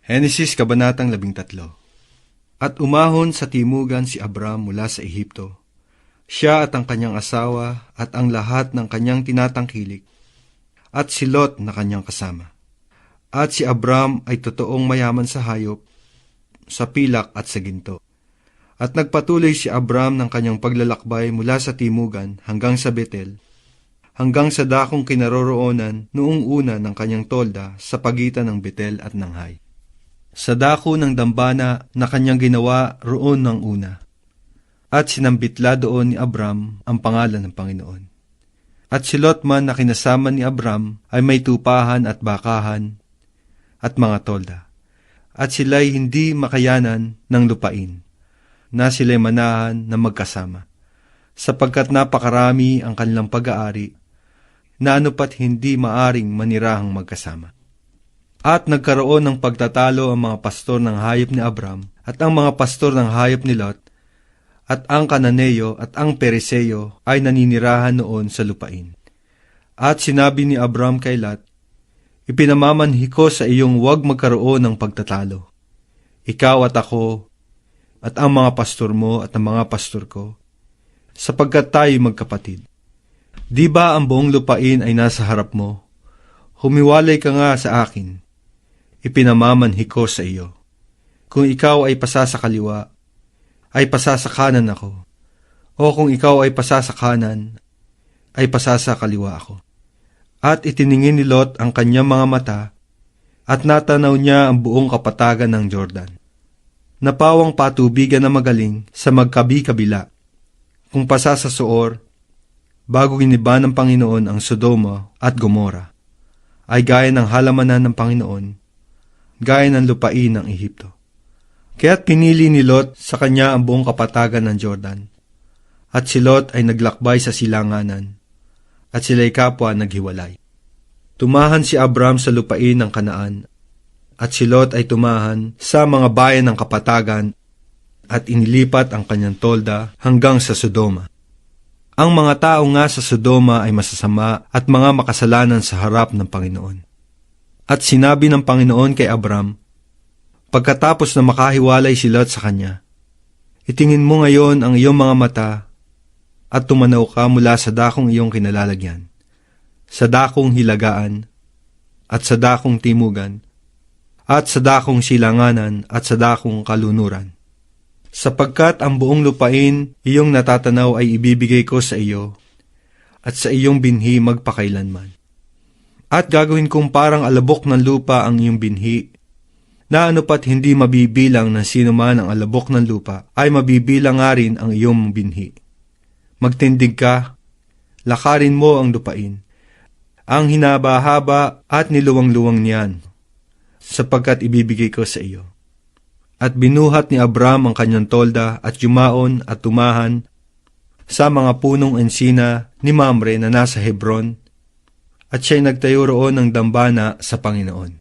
Henesis Kabanatang 13. At umahon sa timugan si Abram mula sa Ehipto, siya at ang kanyang asawa at ang lahat ng kanyang tinatangkilik, at si Lot na kanyang kasama. At si Abram ay totoong mayaman sa hayop, sa pilak at sa ginto. At nagpatuloy si Abram ng kanyang paglalakbay mula sa timugan hanggang sa Betel, hanggang sa dakong kinaroroonan noong una ng kanyang tolda sa pagitan ng Betel at ng Hai. Sa dako ng dambana na kanyang ginawa roon ng una. At sinambitla doon ni Abram ang pangalan ng Panginoon. At si Lot man na kinasama ni Abram ay may tupahan at bakahan at mga tolda. At sila'y hindi makayanan ng lupain, na sila'y manahan na magkasama, sapagkat napakarami ang kanilang pag-aari, na anupat hindi maaring manirahang magkasama. At nagkaroon ng pagtatalo ang mga pastor ng hayop ni Abram at ang mga pastor ng hayop ni Lot, at ang Kananeo at ang Periseo ay naninirahan noon sa lupain. At sinabi ni Abram kay Lot, ipinamamanhi ko sa iyong huwag magkaroon ng pagtatalo. Ikaw at ako, at ang mga pastor mo at ang mga pastor ko, sapagkat tayo magkapatid. Di ba ang buong lupain ay nasa harap mo? Humiwalay ka nga sa akin. Ipinamamanhi ko sa iyo. Kung ikaw ay pasa sa kaliwa, ay pasa sa kanan ako. O kung ikaw ay pasa sa kanan, ay pasa sa kaliwa ako. At itiningin ni Lot ang kanyang mga mata, at natanaw niya ang buong kapatagan ng Jordan. Napawang patubigan na magaling sa magkabi-kabila. Kung pasa sa Soor, bago giniba ng Panginoon ang Sodoma at Gomora, ay gaya ng halamanan ng Panginoon, gaya ng lupain ng Ehipto. Kaya't pinili ni Lot sa kanya ang buong kapatagan ng Jordan, at si Lot ay naglakbay sa silanganan, at sila'y kapwa naghiwalay. Tumahan si Abram sa lupain ng Kanaan, at si Lot ay tumahan sa mga bayan ng kapatagan, at inilipat ang kanyang tolda hanggang sa Sodoma. Ang mga tao nga sa Sodoma ay masasama at mga makasalanan sa harap ng Panginoon. At sinabi ng Panginoon kay Abram, pagkatapos na makahiwalay si Lot sa kanya, itingin mo ngayon ang iyong mga mata at tumanaw ka mula sa dakong iyong kinalalagyan, sa dakong hilagaan, at sa dakong timugan, at sa dakong silanganan, at sa dakong kalunuran. Sapagkat ang buong lupain iyong natatanaw ay ibibigay ko sa iyo, at sa iyong binhi magpakailanman. At gagawin kong parang alabok ng lupa ang iyong binhi, na anupat hindi mabibilang ng sino man ang alabok ng lupa, ay mabibilang nga rin ang iyong binhi. Magtindig ka, lakarin mo ang lupain, ang hinaba-haba at niluwang-luwang niyan, sapagkat ibibigay ko sa iyo. At binuhat ni Abram ang kanyang tolda at yumaon at tumahan sa mga punong ensina ni Mamre na nasa Hebron, at siya'y nagtayo roon ng dambana sa Panginoon.